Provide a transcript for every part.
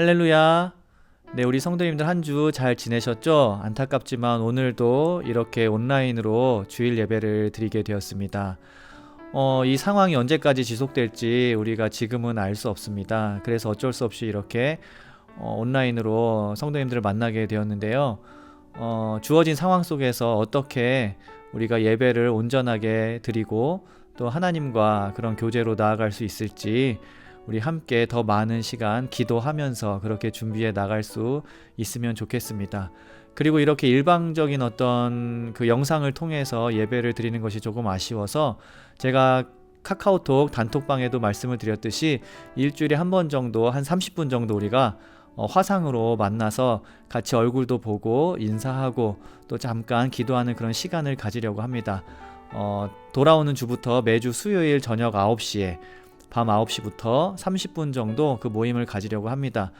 할렐루야. 네, 우리 성도님들 한 주 잘 지내셨죠? 안타깝지만 오늘도 이렇게 온라인으로 주일 예배를 드리게 되었습니다. 이 상황이 언제까지 지속될지 우리가 지금은 알 수 없습니다. 그래서 어쩔 수 없이 이렇게 온라인으로 성도님들을 만나게 되었는데요. 주어진 상황 속에서 어떻게 우리가 예배를 온전하게 드리고 또 하나님과 그런 교제로 나아갈 수 있을지 우리 함께 더 많은 시간 기도하면서 그렇게 준비해 나갈 수 있으면 좋겠습니다. 그리고 이렇게 일방적인 어떤 그 영상을 통해서 예배를 드리는 것이 조금 아쉬워서 제가 카카오톡 단톡방에도 말씀을 드렸듯이 일주일에 한 번 정도 한 30분 정도 우리가 화상으로 만나서 같이 얼굴도 보고 인사하고 또 잠깐 기도하는 그런 시간을 가지려고 합니다. 돌아오는 주부터 매주 수요일 저녁 9시에 밤 9시부터 30분 정도 그 모임을 가지려고 합니다.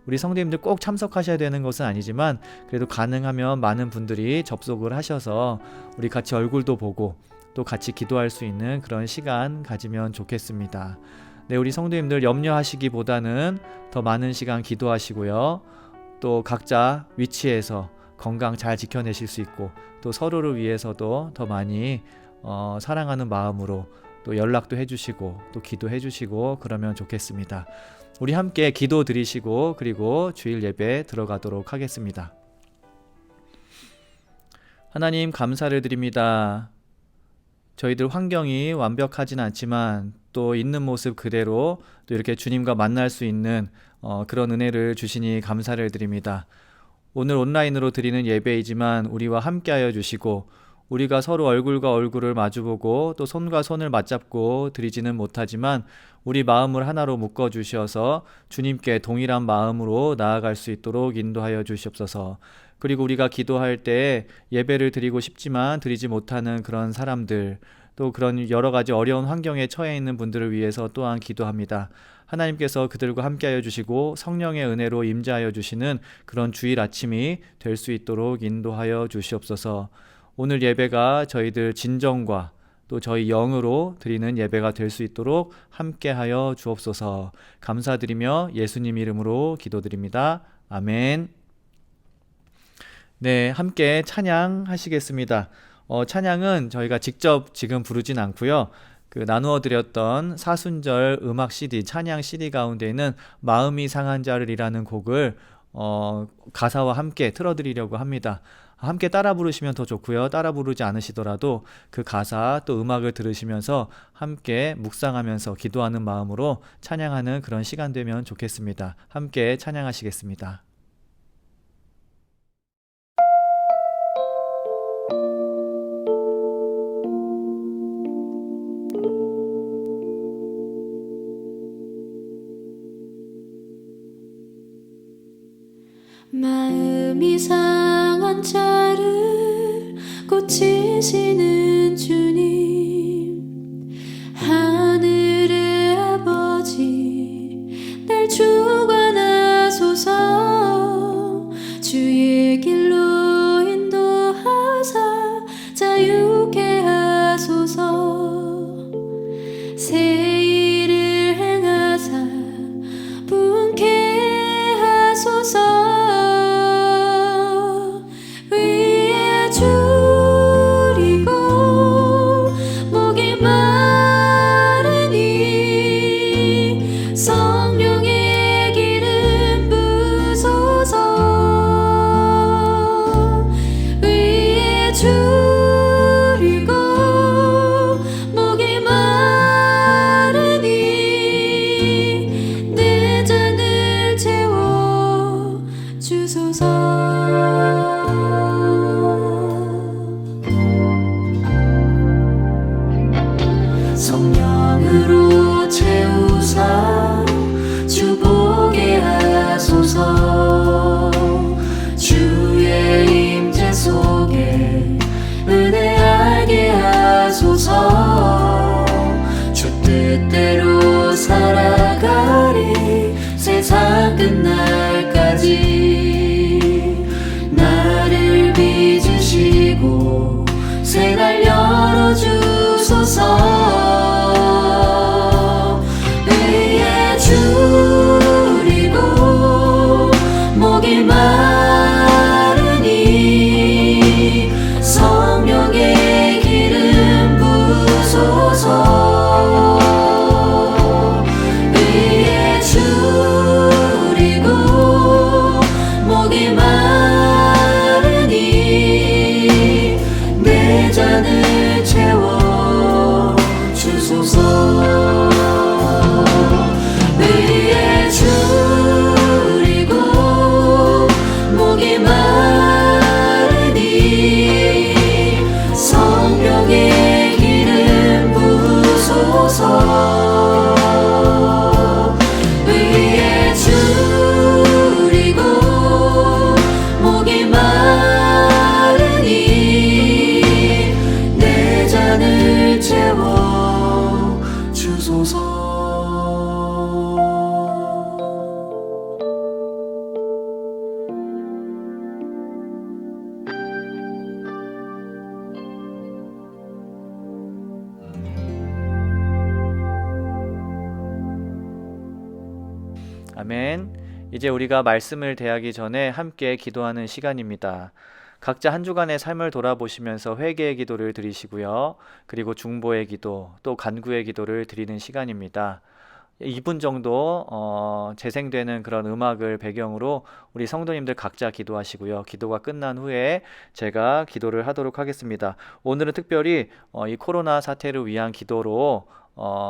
우리 성도님들 꼭 참석하셔야 되는 것은 아니지만 그래도 가능하면 많은 분들이 접속을 하셔서 우리 같이 얼굴도 보고 또 같이 기도할 수 있는 그런 시간 가지면 좋겠습니다. 네, 우리 성도님들 염려하시기보다는 더 많은 시간 기도하시고요. 또 각자 위치에서 건강 잘 지켜내실 수 있고 또 서로를 위해서도 더 많이 사랑하는 마음으로 또 연락도 해주시고 또 기도해 주시고 그러면 좋겠습니다. 우리 함께 기도 드리시고 그리고 주일 예배 들어가도록 하겠습니다. 하나님 감사를 드립니다. 저희들 환경이 완벽하진 않지만 또 있는 모습 그대로 또 이렇게 주님과 만날 수 있는 그런 은혜를 주시니 감사를 드립니다. 오늘 온라인으로 드리는 예배이지만 우리와 함께하여 주시고 우리가 서로 얼굴과 얼굴을 마주보고 또 손과 손을 맞잡고 드리지는 못하지만 우리 마음을 하나로 묶어주셔서 주님께 동일한 마음으로 나아갈 수 있도록 인도하여 주시옵소서. 그리고 우리가 기도할 때 예배를 드리고 싶지만 드리지 못하는 그런 사람들 또 그런 여러 가지 어려운 환경에 처해 있는 분들을 위해서 또한 기도합니다. 하나님께서 그들과 함께하여 주시고 성령의 은혜로 임재하여 주시는 그런 주일 아침이 될 수 있도록 인도하여 주시옵소서. 오늘 예배가 저희들 진정과 또 저희 영으로 드리는 예배가 될 수 있도록 함께하여 주옵소서. 감사드리며 예수님 이름으로 기도드립니다. 아멘. 네, 함께 찬양하시겠습니다. 찬양은 저희가 직접 지금 부르진 않고요. 나누어 드렸던 사순절 음악 CD, 찬양 CD 가운데에는 마음이 상한 자를이라는 곡을 가사와 함께 틀어드리려고 합니다. 함께 따라 부르시면 더 좋고요. 따라 부르지 않으시더라도 그 가사 또 음악을 들으시면서 함께 묵상하면서 기도하는 마음으로 찬양하는 그런 시간 되면 좋겠습니다. 함께 찬양하시겠습니다. 마음이 상한 자를 고치시는 주님, 하늘의 아버지 날 주관하소서. 주의 길로 인도하사 자유케 하소서. 새 일을 행하사 분케 하소서. 성령으로 채우사 주보게 하소서. 주의 임재 속에 은혜 알게 하소서. 주 뜻대로 살아가리 세상 끝날까지. 목이 마르니 성령의 기름 부으소서. 위에 줄이고 목이 마르니 내 잔을 채워 주소서. 위에 줄이고 목이 마르니 성령의 기름 부으소서. 위에 줄이고 목이 마르니 내 잔을 채워 주소서. 아멘. 이제 우리가 말씀을 대하기 전에 함께 기도하는 시간입니다. 각자 한 주간의 삶을 돌아보시면서 회개의 기도를 드리시고요. 그리고 중보의 기도, 또 간구의 기도를 드리는 시간입니다. 2분 정도 재생되는 그런 음악을 배경으로 우리 성도님들 각자 기도하시고요. 기도가 끝난 후에 제가 기도를 하도록 하겠습니다. 오늘은 특별히 이 코로나 사태를 위한 기도로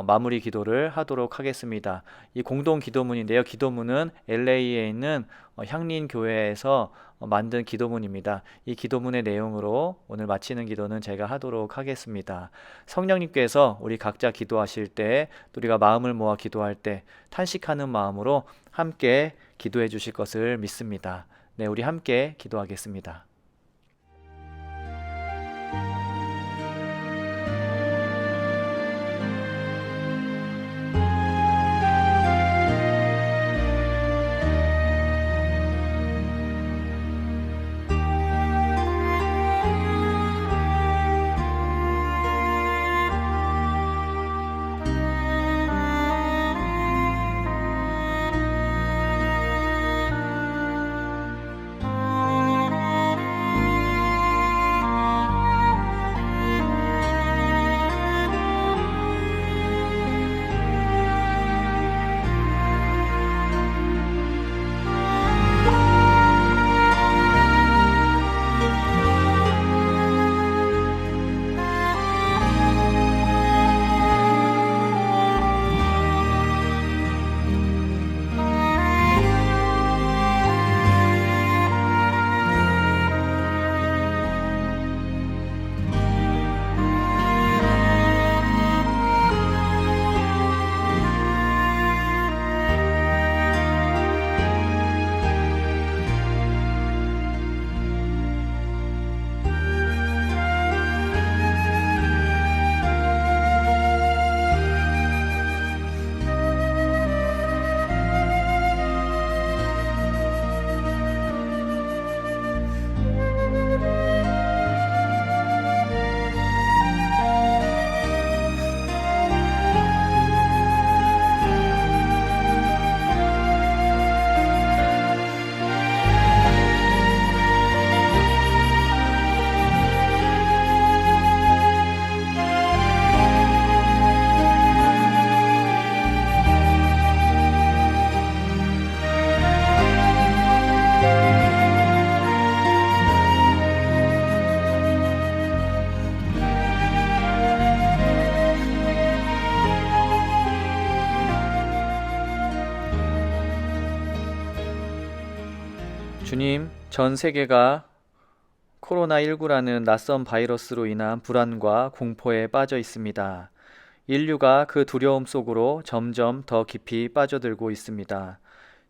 마무리 기도를 하도록 하겠습니다. 이 공동 기도문인데요. 기도문은 LA에 있는 향린교회에서 만든 기도문입니다. 이 기도문의 내용으로 오늘 마치는 기도는 제가 하도록 하겠습니다. 성령님께서 우리 각자 기도하실 때, 또 우리가 마음을 모아 기도할 때 탄식하는 마음으로 함께 기도해 주실 것을 믿습니다. 네, 우리 함께 기도하겠습니다. 주님, 전 세계가 코로나19라는 낯선 바이러스로 인한 불안과 공포에 빠져 있습니다. 인류가 그 두려움 속으로 점점 더 깊이 빠져들고 있습니다.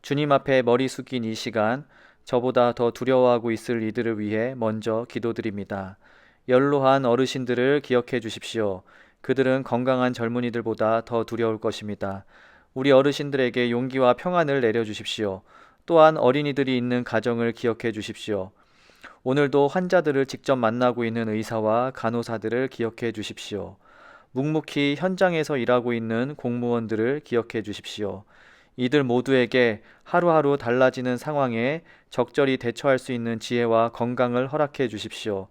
주님 앞에 머리 숙인 이 시간, 저보다 더 두려워하고 있을 이들을 위해 먼저 기도드립니다. 연로한 어르신들을 기억해 주십시오. 그들은 건강한 젊은이들보다 더 두려울 것입니다. 우리 어르신들에게 용기와 평안을 내려주십시오. 또한 어린이들이 있는 가정을 기억해 주십시오. 오늘도 환자들을 직접 만나고 있는 의사와 간호사들을 기억해 주십시오. 묵묵히 현장에서 일하고 있는 공무원들을 기억해 주십시오. 이들 모두에게 하루하루 달라지는 상황에 적절히 대처할 수 있는 지혜와 건강을 허락해 주십시오.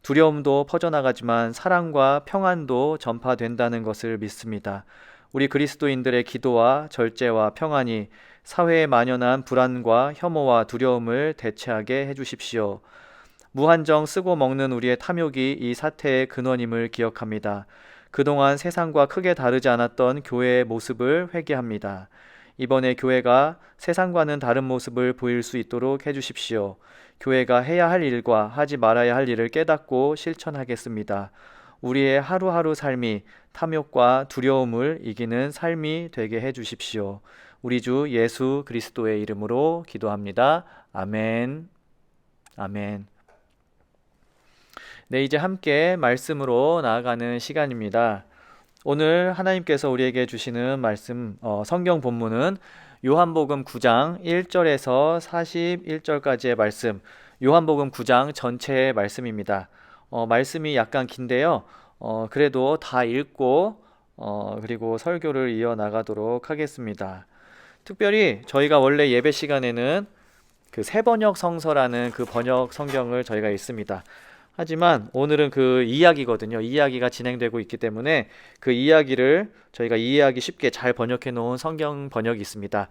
두려움도 퍼져나가지만 사랑과 평안도 전파된다는 것을 믿습니다. 우리 그리스도인들의 기도와 절제와 평안이 사회에 만연한 불안과 혐오와 두려움을 대체하게 해주십시오. 무한정 쓰고 먹는 우리의 탐욕이 이 사태의 근원임을 기억합니다. 그동안 세상과 크게 다르지 않았던 교회의 모습을 회개합니다. 이번에 교회가 세상과는 다른 모습을 보일 수 있도록 해주십시오. 교회가 해야 할 일과 하지 말아야 할 일을 깨닫고 실천하겠습니다. 우리의 하루하루 삶이 탐욕과 두려움을 이기는 삶이 되게 해주십시오. 우리 주 예수 그리스도의 이름으로 기도합니다. 아멘. 아멘. 네, 이제 함께 말씀으로 나아가는 시간입니다. 오늘 하나님께서 우리에게 주시는 말씀, 성경 본문은 요한복음 9장 1절에서 41절까지의 말씀, 요한복음 9장 전체의 말씀입니다. 말씀이 약간 긴데요. 그래도 다 읽고 그리고 설교를 이어나가도록 하겠습니다. 특별히 저희가 원래 예배 시간에는 그 새번역 성서라는 그 번역 성경을 저희가 읽습니다. 하지만 오늘은 그 이야기거든요. 이야기가 진행되고 있기 때문에 그 이야기를 저희가 이해하기 쉽게 잘 번역해 놓은 성경 번역이 있습니다.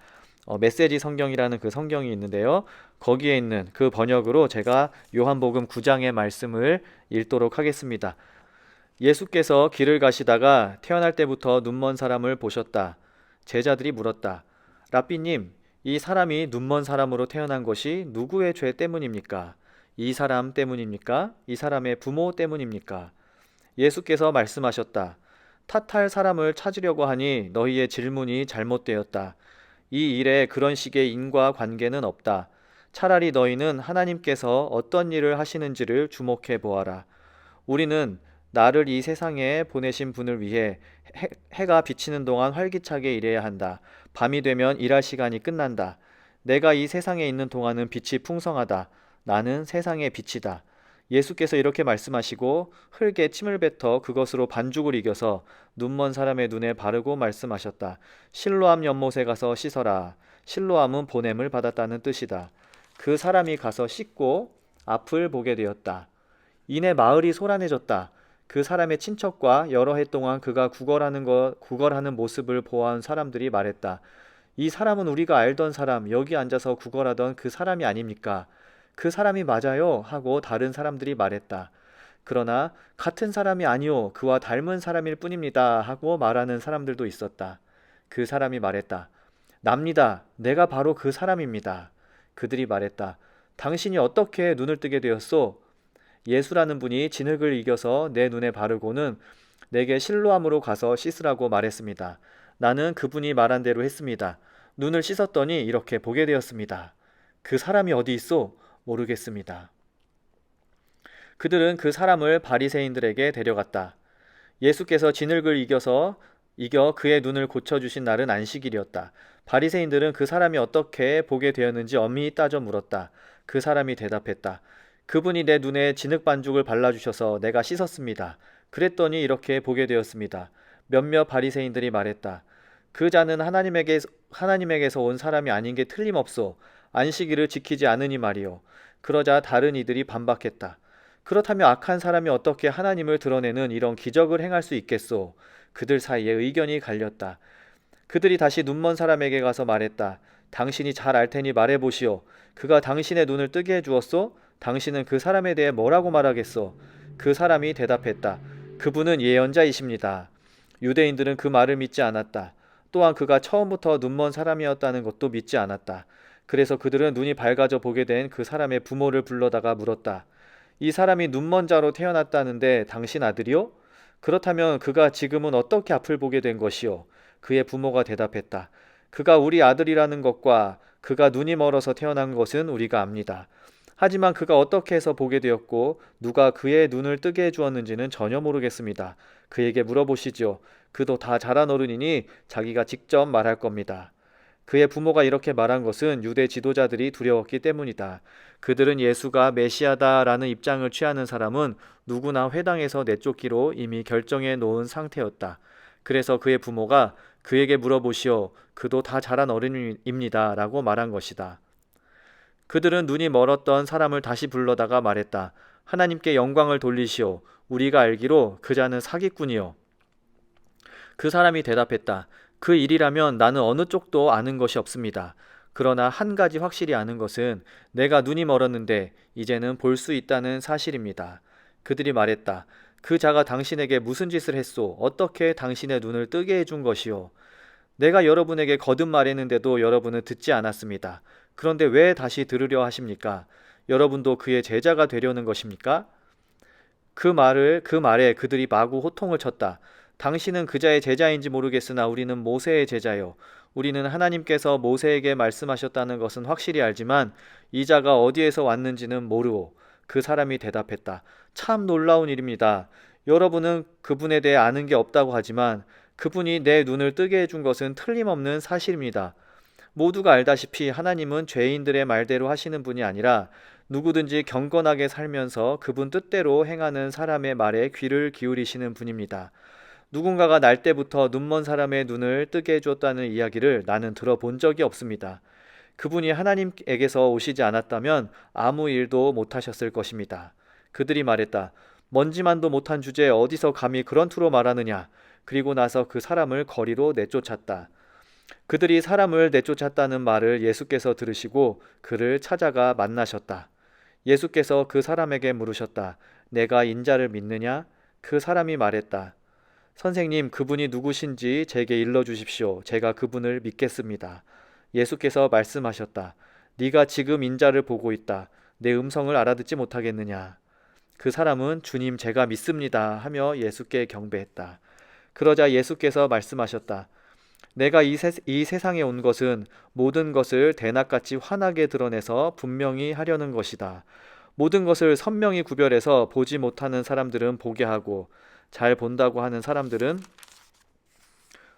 메시지 성경이라는 그 성경이 있는데요. 거기에 있는 그 번역으로 제가 요한복음 9장의 말씀을 읽도록 하겠습니다. 예수께서 길을 가시다가 태어날 때부터 눈먼 사람을 보셨다. 제자들이 물었다. 라삐님, 이 사람이 눈먼 사람으로 태어난 것이 누구의 죄 때문입니까? 이 사람 때문입니까? 이 사람의 부모 때문입니까? 예수께서 말씀하셨다. 탓할 사람을 찾으려고 하니 너희의 질문이 잘못되었다. 이 일에 그런 식의 인과 관계는 없다. 차라리 너희는 하나님께서 어떤 일을 하시는지를 주목해 보아라. 우리는 나를 이 세상에 보내신 분을 위해 해가 비치는 동안 활기차게 일해야 한다. 밤이 되면 일할 시간이 끝난다. 내가 이 세상에 있는 동안은 빛이 풍성하다. 나는 세상의 빛이다. 예수께서 이렇게 말씀하시고 흙에 침을 뱉어 그것으로 반죽을 이겨서 눈먼 사람의 눈에 바르고 말씀하셨다. 실로암 연못에 가서 씻어라. 실로암은 보냄을 받았다는 뜻이다. 그 사람이 가서 씻고 앞을 보게 되었다. 이내 마을이 소란해졌다. 그 사람의 친척과 여러 해 동안 그가 구걸하는 모습을 보아온 사람들이 말했다. 이 사람은 우리가 알던 사람, 여기 앉아서 구걸하던 그 사람이 아닙니까? 그 사람이 맞아요 하고 다른 사람들이 말했다. 그러나 같은 사람이 아니요 그와 닮은 사람일 뿐입니다 하고 말하는 사람들도 있었다. 그 사람이 말했다. 납니다. 내가 바로 그 사람입니다. 그들이 말했다. 당신이 어떻게 눈을 뜨게 되었소? 예수라는 분이 진흙을 이겨서 내 눈에 바르고는 내게 실로암으로 가서 씻으라고 말했습니다. 나는 그분이 말한 대로 했습니다. 눈을 씻었더니 이렇게 보게 되었습니다. 그 사람이 어디 있소? 모르겠습니다. 그들은 그 사람을 바리새인들에게 데려갔다. 예수께서 진흙을 이겨 그의 눈을 고쳐주신 날은 안식일이었다. 바리새인들은 그 사람이 어떻게 보게 되었는지 엄히 따져 물었다. 그 사람이 대답했다. 그분이 내 눈에 진흙 반죽을 발라주셔서 내가 씻었습니다. 그랬더니 이렇게 보게 되었습니다. 몇몇 바리새인들이 말했다. 그 자는 하나님에게서 온 사람이 아닌 게 틀림없소. 안식일을 지키지 않으니 말이요. 그러자 다른 이들이 반박했다. 그렇다면 악한 사람이 어떻게 하나님을 드러내는 이런 기적을 행할 수 있겠소? 그들 사이에 의견이 갈렸다. 그들이 다시 눈먼 사람에게 가서 말했다. 당신이 잘 알 테니 말해보시오. 그가 당신의 눈을 뜨게 해주었소? 당신은 그 사람에 대해 뭐라고 말하겠소? 그 사람이 대답했다. 그분은 예언자이십니다. 유대인들은 그 말을 믿지 않았다. 또한 그가 처음부터 눈먼 사람이었다는 것도 믿지 않았다. 그래서 그들은 눈이 밝아져 보게 된 그 사람의 부모를 불러다가 물었다. 이 사람이 눈먼 자로 태어났다는데 당신 아들이요? 그렇다면 그가 지금은 어떻게 앞을 보게 된 것이요? 그의 부모가 대답했다. 그가 우리 아들이라는 것과 그가 눈이 멀어서 태어난 것은 우리가 압니다. 하지만 그가 어떻게 해서 보게 되었고 누가 그의 눈을 뜨게 해주었는지는 전혀 모르겠습니다. 그에게 물어보시죠. 그도 다 자란 어른이니 자기가 직접 말할 겁니다. 그의 부모가 이렇게 말한 것은 유대 지도자들이 두려웠기 때문이다. 그들은 예수가 메시아다라는 입장을 취하는 사람은 누구나 회당에서 내쫓기로 이미 결정해 놓은 상태였다. 그래서 그의 부모가 그에게 물어보시오. 그도 다 자란 어른입니다. 라고 말한 것이다. 그들은 눈이 멀었던 사람을 다시 불러다가 말했다. 하나님께 영광을 돌리시오. 우리가 알기로 그자는 사기꾼이요. 그 사람이 대답했다. 그 일이라면 나는 어느 쪽도 아는 것이 없습니다. 그러나 한 가지 확실히 아는 것은 내가 눈이 멀었는데 이제는 볼 수 있다는 사실입니다. 그들이 말했다. 그 자가 당신에게 무슨 짓을 했소? 어떻게 당신의 눈을 뜨게 해준 것이오? 내가 여러분에게 거듭 말했는데도 여러분은 듣지 않았습니다. 그런데 왜 다시 들으려 하십니까? 여러분도 그의 제자가 되려는 것입니까? 그 말에 그들이 마구 호통을 쳤다. 당신은 그자의 제자인지 모르겠으나 우리는 모세의 제자요. 우리는 하나님께서 모세에게 말씀하셨다는 것은 확실히 알지만 이 자가 어디에서 왔는지는 모르오. 그 사람이 대답했다. 참 놀라운 일입니다. 여러분은 그분에 대해 아는 게 없다고 하지만 그분이 내 눈을 뜨게 해준 것은 틀림없는 사실입니다. 모두가 알다시피 하나님은 죄인들의 말대로 하시는 분이 아니라 누구든지 경건하게 살면서 그분 뜻대로 행하는 사람의 말에 귀를 기울이시는 분입니다. 누군가가 날 때부터 눈먼 사람의 눈을 뜨게 해주었다는 이야기를 나는 들어본 적이 없습니다. 그분이 하나님에게서 오시지 않았다면 아무 일도 못하셨을 것입니다. 그들이 말했다. 먼지만도 못한 주제에 어디서 감히 그런 투로 말하느냐. 그리고 나서 그 사람을 거리로 내쫓았다. 그들이 사람을 내쫓았다는 말을 예수께서 들으시고 그를 찾아가 만나셨다. 예수께서 그 사람에게 물으셨다. 내가 인자를 믿느냐? 그 사람이 말했다. 선생님, 그분이 누구신지 제게 일러주십시오. 제가 그분을 믿겠습니다. 예수께서 말씀하셨다. 네가 지금 인자를 보고 있다. 내 음성을 알아듣지 못하겠느냐? 그 사람은 주님 제가 믿습니다 하며 예수께 경배했다. 그러자 예수께서 말씀하셨다. 내가 이 세상에 온 것은 모든 것을 대낮같이 환하게 드러내서 분명히 하려는 것이다. 모든 것을 선명히 구별해서 보지 못하는 사람들은 보게 하고 잘 본다고 하는 사람들은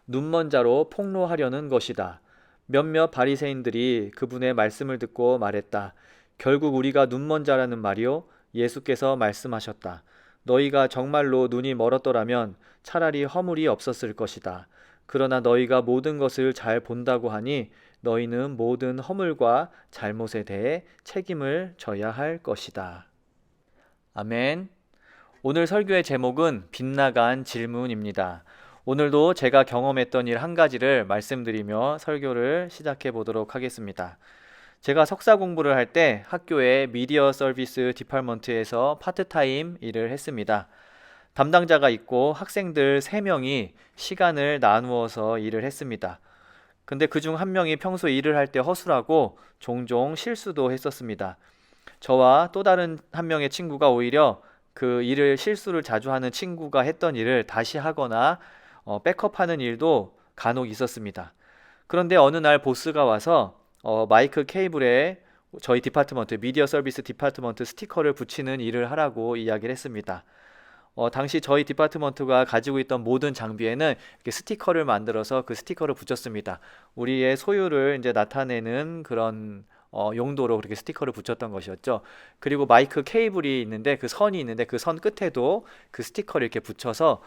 눈먼 자로 폭로하려는 것이다. 몇몇 바리새인들이 그분의 말씀을 듣고 말했다. 결국 우리가 눈먼 자라는 말이요? 예수께서 말씀하셨다. 너희가 정말로 눈이 멀었더라면 차라리 허물이 없었을 것이다. 그러나 너희가 모든 것을 잘 본다고 하니 너희는 모든 허물과 잘못에 대해 책임을 져야 할 것이다. 아멘. 오늘 설교의 제목은 빗나간 질문입니다. 오늘도 제가 경험했던 일 한 가지를 말씀드리며 설교를 시작해 보도록 하겠습니다. 제가 석사 공부를 할 때 학교의 미디어 서비스 디파트먼트에서 파트타임 일을 했습니다. 담당자가 있고 학생들 3명이 시간을 나누어서 일을 했습니다. 근데 그중 한 명이 평소 일을 할 때 허술하고 종종 실수도 했었습니다. 저와 또 다른 한 명의 친구가 오히려 그 실수를 자주 하는 친구가 했던 일을 다시 하거나 백업하는 일도 간혹 있었습니다. 그런데 어느 날 보스가 와서 마이크 케이블에 저희 디파트먼트, 미디어 서비스 디파트먼트 스티커를 붙이는 일을 하라고 이야기를 했습니다. 당시 저희 디파트먼트가 가지고 있던 모든 장비에는 이렇게 스티커를 만들어서 그 스티커를 붙였습니다. 우리의 소유를 이제 나타내는 그런 용도로 그렇게 스티커를 붙였던 것이었죠. 그리고 마이크 케이블이 있는데 그 선이 있는데 그 선 끝에도 그 스티커를 이렇게 붙여서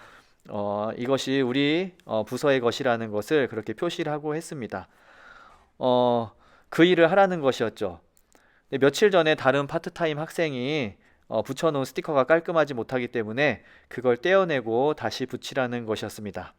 이것이 우리 부서의 것이라는 것을 그렇게 표시를 하고 했습니다. 그 일을 하라는 것이었죠. 며칠 전에 다른 파트타임 학생이 붙여놓은 스티커가 깔끔하지 못하기 때문에 그걸 떼어내고 다시 붙이라는 것이었습니다.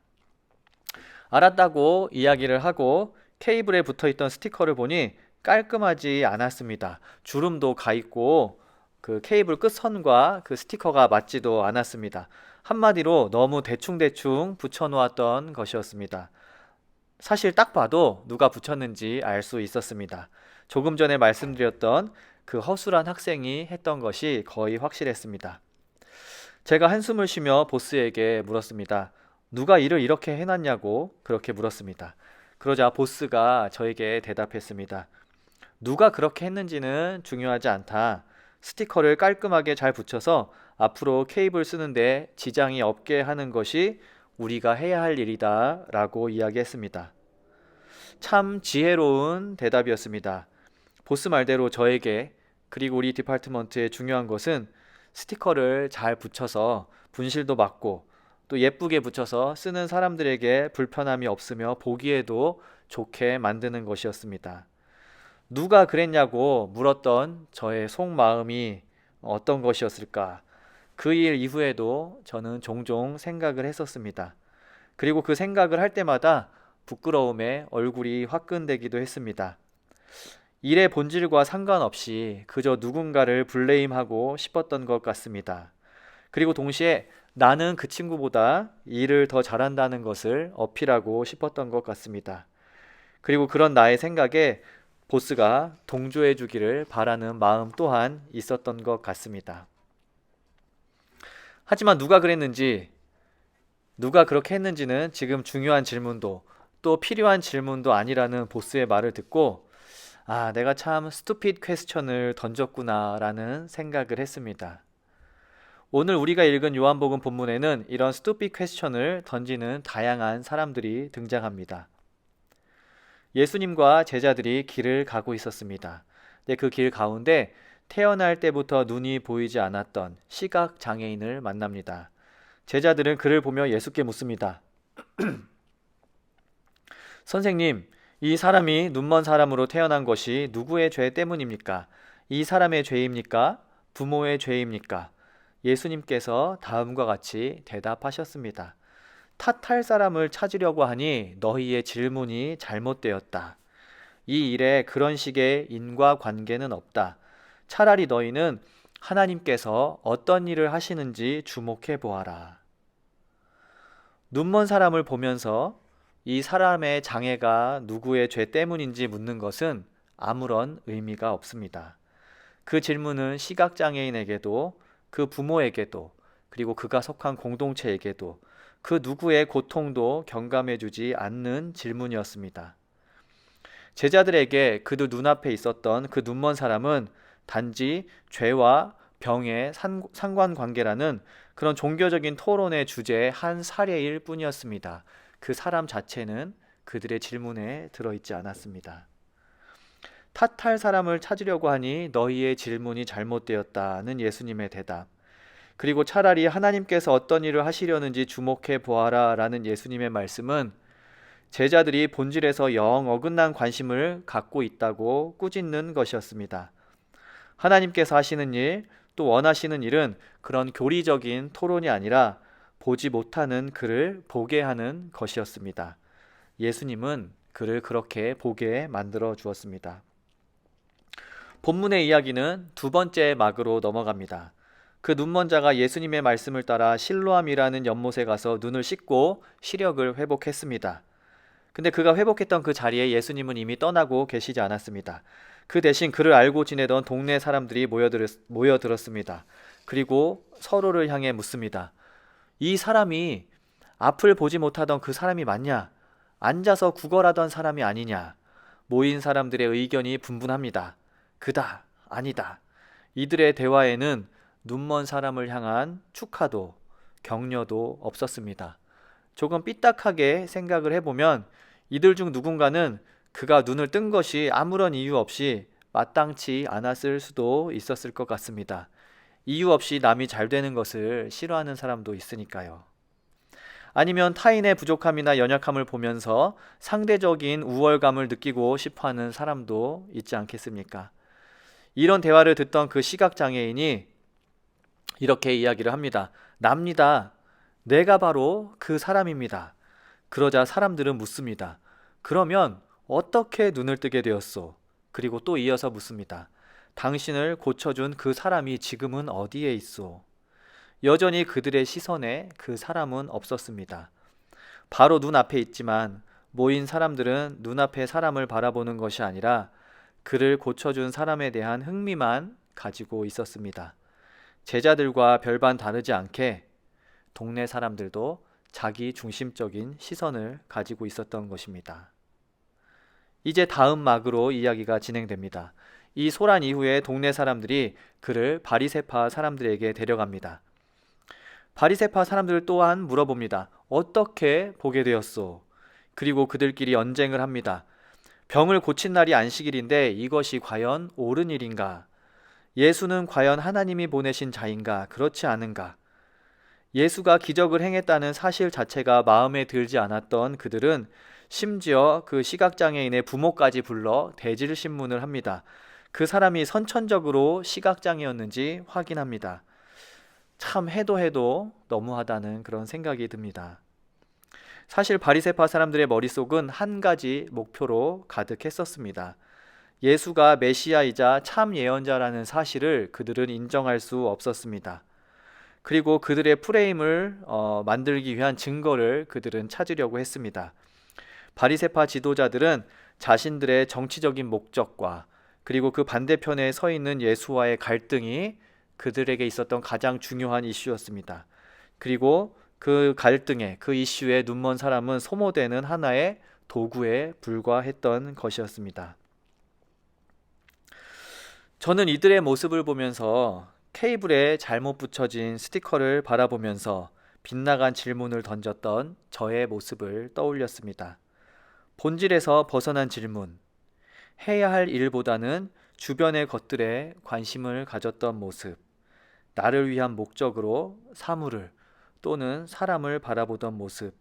알았다고 이야기를 하고 케이블에 붙어있던 스티커를 보니 깔끔하지 않았습니다. 주름도 가 있고 그 케이블 끝선과 그 스티커가 맞지도 않았습니다. 한마디로 너무 대충대충 붙여놓았던 것이었습니다. 사실 딱 봐도 누가 붙였는지 알 수 있었습니다. 조금 전에 말씀드렸던 그 허술한 학생이 했던 것이 거의 확실했습니다. 제가 한숨을 쉬며 보스에게 물었습니다. 누가 일을 이렇게 해놨냐고 그렇게 물었습니다. 그러자 보스가 저에게 대답했습니다. 누가 그렇게 했는지는 중요하지 않다. 스티커를 깔끔하게 잘 붙여서 앞으로 케이블 쓰는데 지장이 없게 하는 것이 우리가 해야 할 일이다 라고 이야기했습니다. 참 지혜로운 대답이었습니다. 보스 말대로 저에게 그리고 우리 디파트먼트의 중요한 것은 스티커를 잘 붙여서 분실도 막고 또 예쁘게 붙여서 쓰는 사람들에게 불편함이 없으며 보기에도 좋게 만드는 것이었습니다. 누가 그랬냐고 물었던 저의 속마음이 어떤 것이었을까? 그 일 이후에도 저는 종종 생각을 했었습니다. 그리고 그 생각을 할 때마다 부끄러움에 얼굴이 화끈대기도 했습니다. 일의 본질과 상관없이 그저 누군가를 블레임하고 싶었던 것 같습니다. 그리고 동시에 나는 그 친구보다 일을 더 잘한다는 것을 어필하고 싶었던 것 같습니다. 그리고 그런 나의 생각에 보스가 동조해 주기를 바라는 마음 또한 있었던 것 같습니다. 하지만 누가 그랬는지, 누가 그렇게 했는지는 지금 중요한 질문도 또 필요한 질문도 아니라는 보스의 말을 듣고 내가 참 스투핏 퀘스천을 던졌구나 라는 생각을 했습니다. 오늘 우리가 읽은 요한복음 본문에는 이런 스투핏 퀘스천을 던지는 다양한 사람들이 등장합니다. 예수님과 제자들이 길을 가고 있었습니다. 그 길 가운데 태어날 때부터 눈이 보이지 않았던 시각 장애인을 만납니다. 제자들은 그를 보며 예수께 묻습니다. 선생님, 이 사람이 눈먼 사람으로 태어난 것이 누구의 죄 때문입니까? 이 사람의 죄입니까? 부모의 죄입니까? 예수님께서 다음과 같이 대답하셨습니다. 탓할 사람을 찾으려고 하니 너희의 질문이 잘못되었다. 이 일에 그런 식의 인과관계는 없다. 차라리 너희는 하나님께서 어떤 일을 하시는지 주목해 보아라. 눈먼 사람을 보면서 이 사람의 장애가 누구의 죄 때문인지 묻는 것은 아무런 의미가 없습니다. 그 질문은 시각장애인에게도 그 부모에게도 그리고 그가 속한 공동체에게도 그 누구의 고통도 경감해주지 않는 질문이었습니다. 제자들에게 그들 눈앞에 있었던 그 눈먼 사람은 단지 죄와 병의 상관관계라는 그런 종교적인 토론의 주제의 한 사례일 뿐이었습니다. 그 사람 자체는 그들의 질문에 들어있지 않았습니다. 탓할 사람을 찾으려고 하니 너희의 질문이 잘못되었다는 예수님의 대답, 그리고 차라리 하나님께서 어떤 일을 하시려는지 주목해 보아라 라는 예수님의 말씀은 제자들이 본질에서 영 어긋난 관심을 갖고 있다고 꾸짖는 것이었습니다. 하나님께서 하시는 일, 또 원하시는 일은 그런 교리적인 토론이 아니라 보지 못하는 그를 보게 하는 것이었습니다. 예수님은 그를 그렇게 보게 만들어 주었습니다. 본문의 이야기는 두 번째 막으로 넘어갑니다. 그 눈먼 자가 예수님의 말씀을 따라 실로암이라는 연못에 가서 눈을 씻고 시력을 회복했습니다. 근데 그가 회복했던 그 자리에 예수님은 이미 떠나고 계시지 않았습니다. 그 대신 그를 알고 지내던 동네 사람들이 모여들었습니다. 그리고 서로를 향해 묻습니다. 이 사람이 앞을 보지 못하던 그 사람이 맞냐? 앉아서 구걸하던 사람이 아니냐? 모인 사람들의 의견이 분분합니다. 그다, 아니다. 이들의 대화에는 눈먼 사람을 향한 축하도 격려도 없었습니다. 조금 삐딱하게 생각을 해보면 이들 중 누군가는 그가 눈을 뜬 것이 아무런 이유 없이 마땅치 않았을 수도 있었을 것 같습니다. 이유 없이 남이 잘 되는 것을 싫어하는 사람도 있으니까요. 아니면 타인의 부족함이나 연약함을 보면서 상대적인 우월감을 느끼고 싶어하는 사람도 있지 않겠습니까? 이런 대화를 듣던 그 시각장애인이 이렇게 이야기를 합니다. 납니다. 내가 바로 그 사람입니다. 그러자 사람들은 묻습니다. 그러면 어떻게 눈을 뜨게 되었소? 그리고 또 이어서 묻습니다. 당신을 고쳐준 그 사람이 지금은 어디에 있소? 여전히 그들의 시선에 그 사람은 없었습니다. 바로 눈앞에 있지만 모인 사람들은 눈앞의 사람을 바라보는 것이 아니라 그를 고쳐준 사람에 대한 흥미만 가지고 있었습니다. 제자들과 별반 다르지 않게 동네 사람들도 자기 중심적인 시선을 가지고 있었던 것입니다. 이제 다음 막으로 이야기가 진행됩니다. 이 소란 이후에 동네 사람들이 그를 바리새파 사람들에게 데려갑니다. 바리새파 사람들 또한 물어봅니다. 어떻게 보게 되었소? 그리고 그들끼리 언쟁을 합니다. 병을 고친 날이 안식일인데 이것이 과연 옳은 일인가? 예수는 과연 하나님이 보내신 자인가? 그렇지 않은가? 예수가 기적을 행했다는 사실 자체가 마음에 들지 않았던 그들은 심지어 그 시각장애인의 부모까지 불러 대질 신문을 합니다. 그 사람이 선천적으로 시각장애였는지 확인합니다. 참 해도 해도 너무하다는 그런 생각이 듭니다. 사실 바리새파 사람들의 머릿속은 한 가지 목표로 가득했었습니다. 예수가 메시아이자 참 예언자라는 사실을 그들은 인정할 수 없었습니다. 그리고 그들의 프레임을 만들기 위한 증거를 그들은 찾으려고 했습니다. 바리새파 지도자들은 자신들의 정치적인 목적과 그리고 그 반대편에 서 있는 예수와의 갈등이 그들에게 있었던 가장 중요한 이슈였습니다. 그리고 그 갈등에, 그 이슈에 눈먼 사람은 소모되는 하나의 도구에 불과했던 것이었습니다. 저는 이들의 모습을 보면서 케이블에 잘못 붙여진 스티커를 바라보면서 빗나간 질문을 던졌던 저의 모습을 떠올렸습니다. 본질에서 벗어난 질문, 해야 할 일보다는 주변의 것들에 관심을 가졌던 모습, 나를 위한 목적으로 사물을 또는 사람을 바라보던 모습.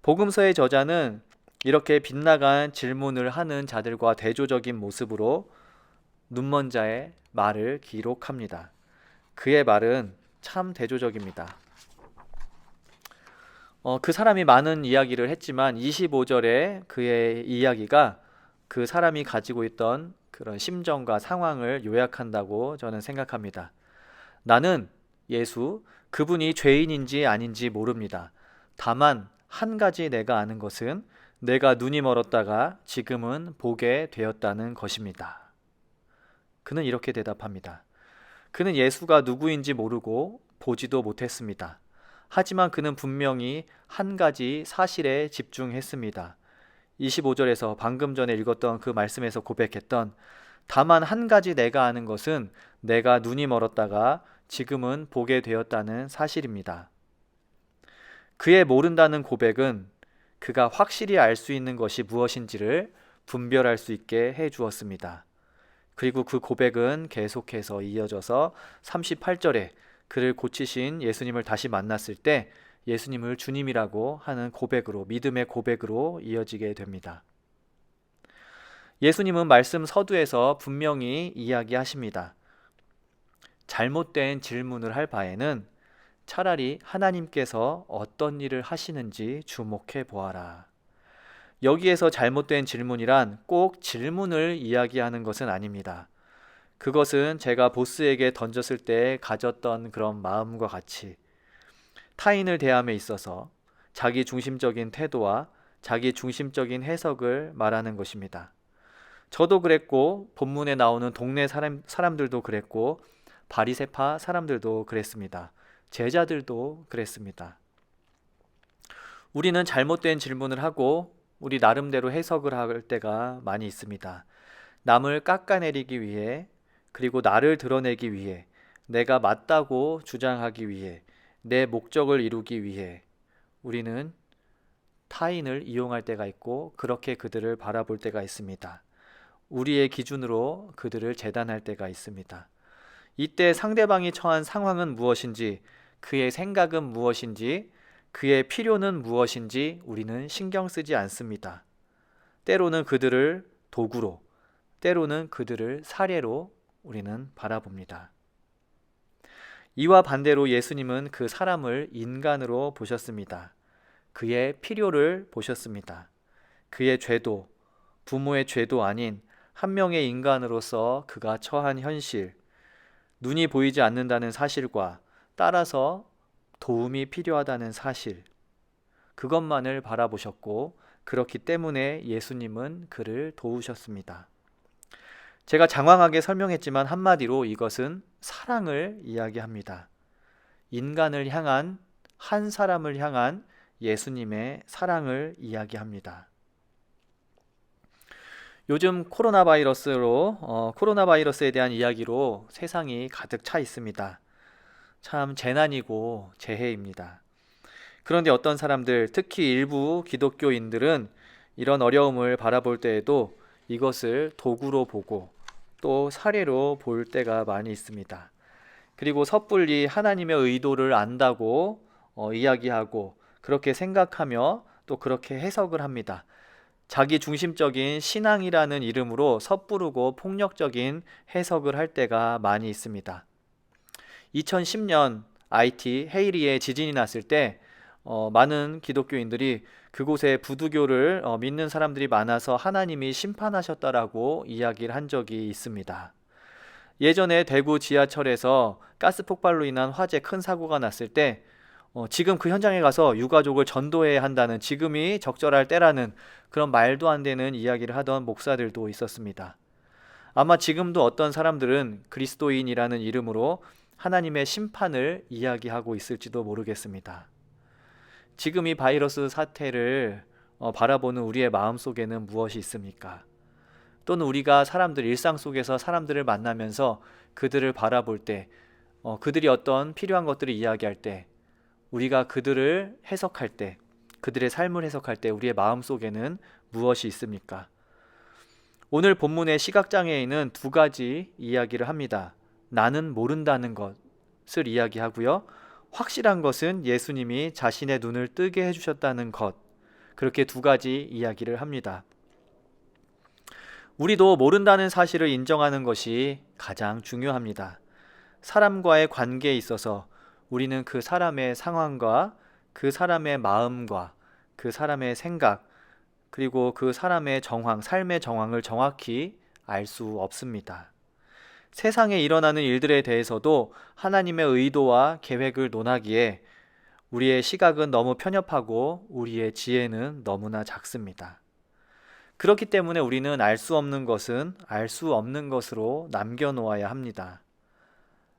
복음서의 저자는 이렇게 빗나간 질문을 하는 자들과 대조적인 모습으로 눈먼 자의 말을 기록합니다. 그의 말은 참 대조적입니다. 그 사람이 많은 이야기를 했지만 25절에 그의 이야기가 그 사람이 가지고 있던 그런 심정과 상황을 요약한다고 저는 생각합니다. 나는 예수, 그분이 죄인인지 아닌지 모릅니다. 다만 한 가지 내가 아는 것은 내가 눈이 멀었다가 지금은 보게 되었다는 것입니다. 그는 이렇게 대답합니다. 그는 예수가 누구인지 모르고 보지도 못했습니다. 하지만 그는 분명히 한 가지 사실에 집중했습니다. 25절에서 방금 전에 읽었던 그 말씀에서 고백했던 다만 한 가지 내가 아는 것은 내가 눈이 멀었다가 지금은 보게 되었다는 사실입니다. 그의 모른다는 고백은 그가 확실히 알 수 있는 것이 무엇인지를 분별할 수 있게 해 주었습니다. 그리고 그 고백은 계속해서 이어져서 38절에 그를 고치신 예수님을 다시 만났을 때 예수님을 주님이라고 하는 고백으로, 믿음의 고백으로 이어지게 됩니다. 예수님은 말씀 서두에서 분명히 이야기하십니다. 잘못된 질문을 할 바에는 차라리 하나님께서 어떤 일을 하시는지 주목해 보아라. 여기에서 잘못된 질문이란 꼭 질문을 이야기하는 것은 아닙니다. 그것은 제가 보스에게 던졌을 때 가졌던 그런 마음과 같이 타인을 대함에 있어서 자기 중심적인 태도와 자기 중심적인 해석을 말하는 것입니다. 저도 그랬고 본문에 나오는 동네 사람들도 그랬고 바리새파 사람들도 그랬습니다. 제자들도 그랬습니다. 우리는 잘못된 질문을 하고 우리 나름대로 해석을 할 때가 많이 있습니다. 남을 깎아내리기 위해, 그리고 나를 드러내기 위해, 내가 맞다고 주장하기 위해, 내 목적을 이루기 위해 우리는 타인을 이용할 때가 있고 그렇게 그들을 바라볼 때가 있습니다. 우리의 기준으로 그들을 재단할 때가 있습니다. 이때 상대방이 처한 상황은 무엇인지, 그의 생각은 무엇인지, 그의 필요는 무엇인지 우리는 신경 쓰지 않습니다. 때로는 그들을 도구로, 때로는 그들을 사례로 우리는 바라봅니다. 이와 반대로 예수님은 그 사람을 인간으로 보셨습니다. 그의 필요를 보셨습니다. 그의 죄도, 부모의 죄도 아닌 한 명의 인간으로서 그가 처한 현실, 눈이 보이지 않는다는 사실과 따라서 도움이 필요하다는 사실, 그것만을 바라보셨고 그렇기 때문에 예수님은 그를 도우셨습니다. 제가 장황하게 설명했지만 한마디로 이것은 사랑을 이야기합니다. 인간을 향한, 한 사람을 향한 예수님의 사랑을 이야기합니다. 요즘 코로나 바이러스에 대한 이야기로 세상이 가득 차 있습니다. 참 재난이고 재해입니다. 그런데 어떤 사람들, 특히 일부 기독교인들은 이런 어려움을 바라볼 때에도 이것을 도구로 보고 또 사례로 볼 때가 많이 있습니다. 그리고 섣불리 하나님의 의도를 안다고 이야기하고 그렇게 생각하며 또 그렇게 해석을 합니다. 자기 중심적인 신앙이라는 이름으로 섣부르고 폭력적인 해석을 할 때가 많이 있습니다. 2010년 IT 헤이리에 지진이 났을 때 많은 기독교인들이 그곳에 부두교를 믿는 사람들이 많아서 하나님이 심판하셨다라고 이야기를 한 적이 있습니다. 예전에 대구 지하철에서 가스 폭발로 인한 화재 큰 사고가 났을 때 지금 그 현장에 가서 유가족을 전도해야 한다는, 지금이 적절할 때라는 그런 말도 안 되는 이야기를 하던 목사들도 있었습니다. 아마 지금도 어떤 사람들은 그리스도인이라는 이름으로 하나님의 심판을 이야기하고 있을지도 모르겠습니다. 지금 이 바이러스 사태를 바라보는 우리의 마음속에는 무엇이 있습니까? 또는 우리가 일상 속에서 사람들을 만나면서 그들을 바라볼 때, 그들이 어떤 필요한 것들을 이야기할 때, 우리가 그들을 해석할 때, 그들의 삶을 해석할 때 우리의 마음속에는 무엇이 있습니까? 오늘 본문의 시각장애인은 두 가지 이야기를 합니다. 나는 모른다는 것을 이야기하고요. 확실한 것은 예수님이 자신의 눈을 뜨게 해주셨다는 것. 그렇게 두 가지 이야기를 합니다. 우리도 모른다는 사실을 인정하는 것이 가장 중요합니다. 사람과의 관계에 있어서 우리는 그 사람의 상황과 그 사람의 마음과 그 사람의 생각, 그리고 그 사람의 정황, 삶의 정황을 정확히 알 수 없습니다. 세상에 일어나는 일들에 대해서도 하나님의 의도와 계획을 논하기에 우리의 시각은 너무 편협하고 우리의 지혜는 너무나 작습니다. 그렇기 때문에 우리는 알 수 없는 것은 알 수 없는 것으로 남겨놓아야 합니다.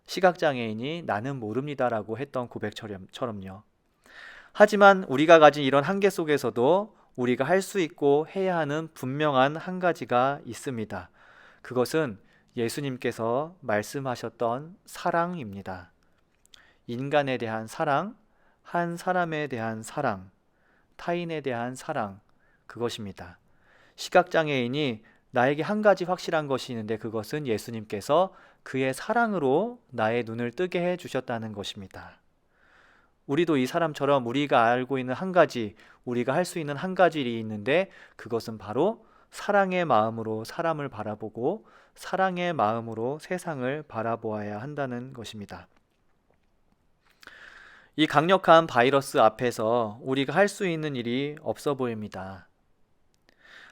시각장애인이 나는 모릅니다라고 했던 고백처럼요. 하지만 우리가 가진 이런 한계 속에서도 우리가 할 수 있고 해야 하는 분명한 한 가지가 있습니다. 그것은 예수님께서 말씀하셨던 사랑입니다. 인간에 대한 사랑, 한 사람에 대한 사랑, 타인에 대한 사랑, 그것입니다. 시각장애인이 나에게 한 가지 확실한 것이 있는데 그것은 예수님께서 그의 사랑으로 나의 눈을 뜨게 해 주셨다는 것입니다. 우리도 이 사람처럼 우리가 알고 있는 한 가지, 우리가 할 수 있는 한 가지 일이 있는데 그것은 바로 사랑의 마음으로 사람을 바라보고 사랑의 마음으로 세상을 바라보아야 한다는 것입니다. 이 강력한 바이러스 앞에서 우리가 할 수 있는 일이 없어 보입니다.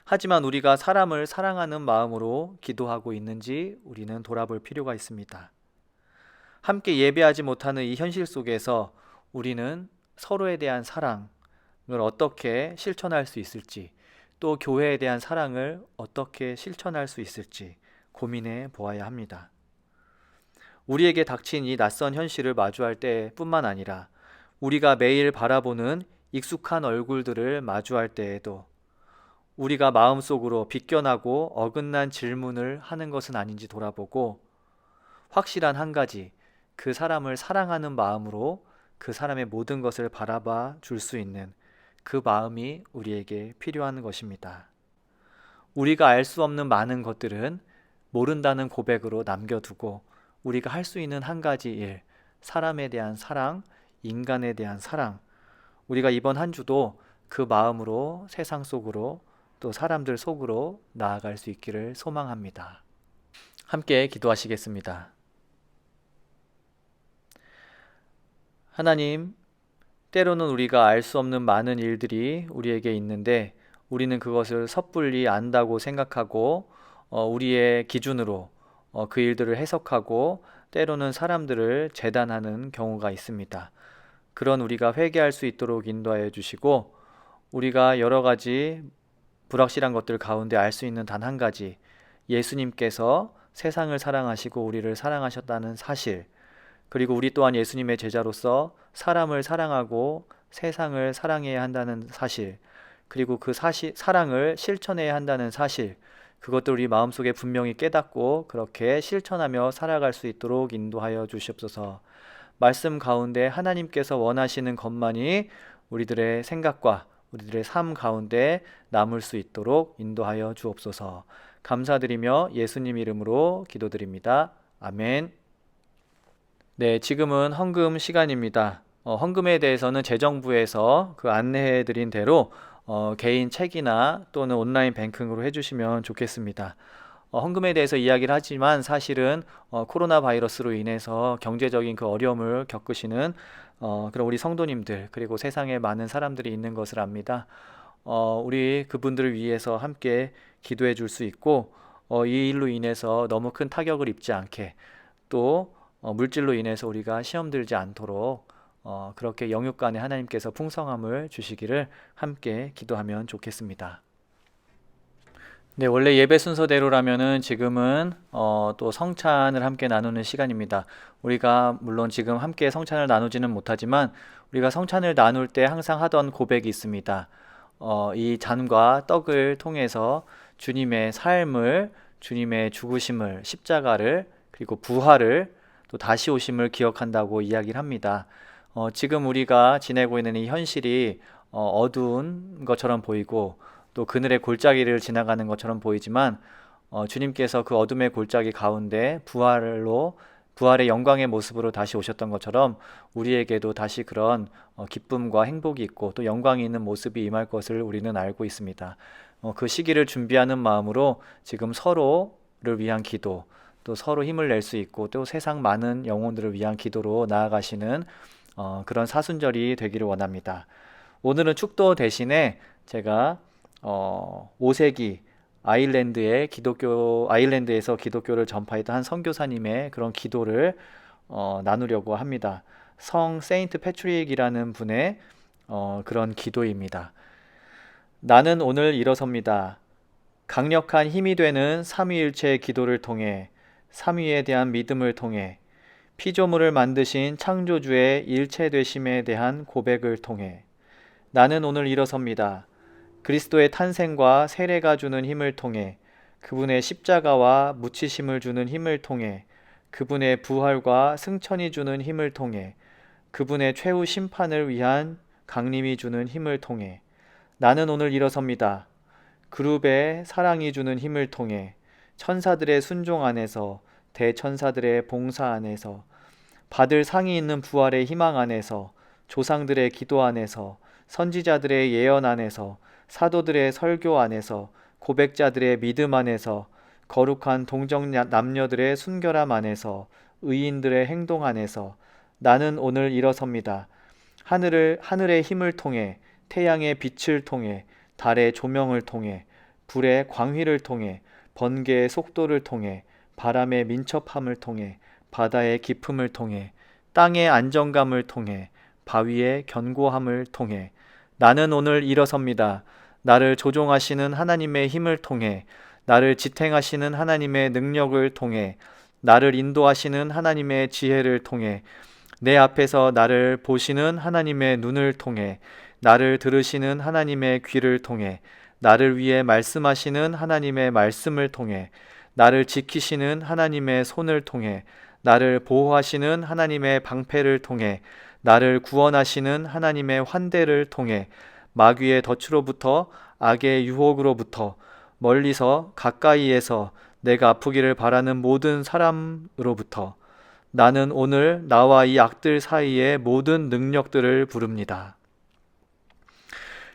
하지만 우리가 사람을 사랑하는 마음으로 기도하고 있는지 우리는 돌아볼 필요가 있습니다. 함께 예배하지 못하는 이 현실 속에서 우리는 서로에 대한 사랑을 어떻게 실천할 수 있을지, 또 교회에 대한 사랑을 어떻게 실천할 수 있을지 고민해 보아야 합니다. 우리에게 닥친 이 낯선 현실을 마주할 때뿐만 아니라 우리가 매일 바라보는 익숙한 얼굴들을 마주할 때에도 우리가 마음속으로 비껴나고 어긋난 질문을 하는 것은 아닌지 돌아보고 확실한 한 가지, 그 사람을 사랑하는 마음으로 그 사람의 모든 것을 바라봐 줄 수 있는 그 마음이 우리에게 필요한 것입니다. 우리가 알 수 없는 많은 것들은 모른다는 고백으로 남겨두고 우리가 할 수 있는 한 가지 일, 사람에 대한 사랑, 인간에 대한 사랑, 우리가 이번 한 주도 그 마음으로 세상 속으로 또 사람들 속으로 나아갈 수 있기를 소망합니다. 함께 기도하시겠습니다. 하나님, 때로는 우리가 알 수 없는 많은 일들이 우리에게 있는데 우리는 그것을 섣불리 안다고 생각하고 우리의 기준으로 그 일들을 해석하고 때로는 사람들을 재단하는 경우가 있습니다. 그런 우리가 회개할 수 있도록 인도하여 주시고 우리가 여러 가지 불확실한 것들 가운데 알 수 있는 단 한 가지, 예수님께서 세상을 사랑하시고 우리를 사랑하셨다는 사실, 그리고 우리 또한 예수님의 제자로서 사람을 사랑하고 세상을 사랑해야 한다는 사실, 그리고 그 사랑을 실천해야 한다는 사실, 그것도 우리 마음속에 분명히 깨닫고 그렇게 실천하며 살아갈 수 있도록 인도하여 주시옵소서. 말씀 가운데 하나님께서 원하시는 것만이 우리들의 생각과 우리들의 삶 가운데 남을 수 있도록 인도하여 주옵소서. 감사드리며 예수님 이름으로 기도드립니다. 아멘. 네, 지금은 헌금 시간입니다. 헌금에 대해서는 재정부에서 그 안내해드린 대로 개인 책이나 또는 온라인 뱅킹으로 해주시면 좋겠습니다. 헌금에 대해서 이야기를 하지만 사실은 코로나 바이러스로 인해서 경제적인 그 어려움을 겪으시는 그런 우리 성도님들 그리고 세상에 많은 사람들이 있는 것을 압니다. 우리 그분들을 위해서 함께 기도해 줄 수 있고 이 일로 인해서 너무 큰 타격을 입지 않게 또 물질로 인해서 우리가 시험 들지 않도록 그렇게 영육간에 하나님께서 풍성함을 주시기를 함께 기도하면 좋겠습니다. 네, 원래 예배 순서대로라면은 지금은 또 성찬을 함께 나누는 시간입니다. 우리가 물론 지금 함께 성찬을 나누지는 못하지만 우리가 성찬을 나눌 때 항상 하던 고백이 있습니다. 이 잔과 떡을 통해서 주님의 삶을, 주님의 죽으심을, 십자가를, 그리고 부활을, 또 다시 오심을 기억한다고 이야기를 합니다. 지금 우리가 지내고 있는 이 현실이 어두운 것처럼 보이고 또 그늘의 골짜기를 지나가는 것처럼 보이지만 주님께서 그 어둠의 골짜기 가운데 부활의 영광의 모습으로 다시 오셨던 것처럼 우리에게도 다시 그런 기쁨과 행복이 있고 또 영광이 있는 모습이 임할 것을 우리는 알고 있습니다. 그 시기를 준비하는 마음으로 지금 서로를 위한 기도, 또 서로 힘을 낼 수 있고 또 세상 많은 영혼들을 위한 기도로 나아가시는 그런 사순절이 되기를 원합니다. 오늘은 축도 대신에 제가 5세기 아일랜드에서 기독교를 전파했던 한 선교사님의 그런 기도를 나누려고 합니다. 성 세인트 패트릭이라는 분의 그런 기도입니다. 나는 오늘 일어섭니다. 강력한 힘이 되는 삼위일체의 기도를 통해 삼위에 대한 믿음을 통해 피조물을 만드신 창조주의 일체되심에 대한 고백을 통해 나는 오늘 일어섭니다. 그리스도의 탄생과 세례가 주는 힘을 통해 그분의 십자가와 묻히심을 주는 힘을 통해 그분의 부활과 승천이 주는 힘을 통해 그분의 최후 심판을 위한 강림이 주는 힘을 통해 나는 오늘 일어섭니다. 그룹의 사랑이 주는 힘을 통해 천사들의 순종 안에서 대천사들의 봉사 안에서 받을 상이 있는 부활의 희망 안에서 조상들의 기도 안에서 선지자들의 예언 안에서 사도들의 설교 안에서 고백자들의 믿음 안에서 거룩한 동정 남녀들의 순결함 안에서 의인들의 행동 안에서 나는 오늘 일어섭니다. 하늘의 힘을 통해 태양의 빛을 통해 달의 조명을 통해 불의 광휘를 통해 번개의 속도를 통해 바람의 민첩함을 통해 바다의 깊음을 통해 땅의 안정감을 통해 바위의 견고함을 통해 나는 오늘 일어섭니다. 나를 조종하시는 하나님의 힘을 통해 나를 지탱하시는 하나님의 능력을 통해 나를 인도하시는 하나님의 지혜를 통해 내 앞에서 나를 보시는 하나님의 눈을 통해 나를 들으시는 하나님의 귀를 통해 나를 위해 말씀하시는 하나님의 말씀을 통해 나를 지키시는 하나님의 손을 통해 나를 보호하시는 하나님의 방패를 통해 나를 구원하시는 하나님의 환대를 통해 마귀의 덫으로부터 악의 유혹으로부터 멀리서 가까이에서 내가 아프기를 바라는 모든 사람으로부터 나는 오늘 나와 이 악들 사이의 모든 능력들을 부릅니다.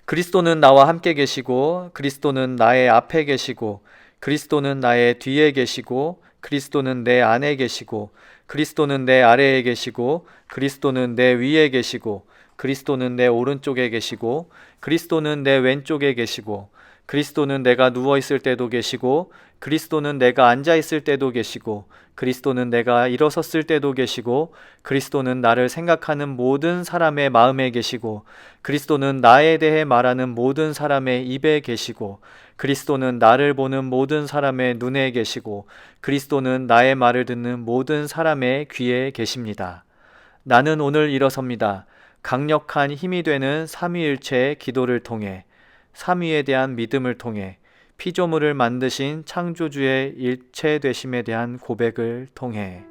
그리스도는 나와 함께 계시고 그리스도는 나의 앞에 계시고 그리스도는 나의 뒤에 계시고 그리스도는 내 안에 계시고 그리스도는 내 아래에 계시고 그리스도는 내 위에 계시고 그리스도는 내 오른쪽에 계시고 그리스도는 내 왼쪽에 계시고 그리스도는 내가 누워있을 때도 계시고 그리스도는 내가 앉아있을 때도 계시고 그리스도는 내가 일어섰을 때도 계시고 그리스도는 나를 생각하는 모든 사람의 마음에 계시고 그리스도는 나에 대해 말하는 모든 사람의 입에 계시고 그리스도는 나를 보는 모든 사람의 눈에 계시고 그리스도는 나의 말을 듣는 모든 사람의 귀에 계십니다. 나는 오늘 일어섭니다. 강력한 힘이 되는 삼위일체의 기도를 통해 삼위에 대한 믿음을 통해 피조물을 만드신 창조주의 일체되심에 대한 고백을 통해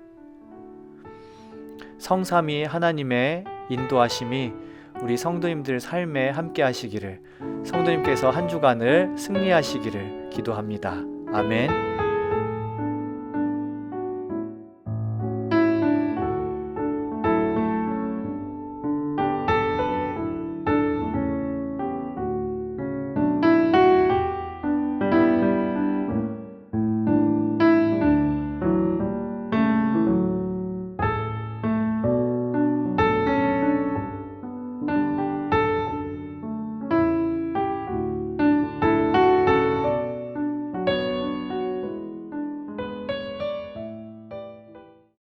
성삼위 하나님의 인도하심이 우리 성도님들 삶에 함께 하시기를 성도님께서 한 주간을 승리하시기를 기도합니다. 아멘.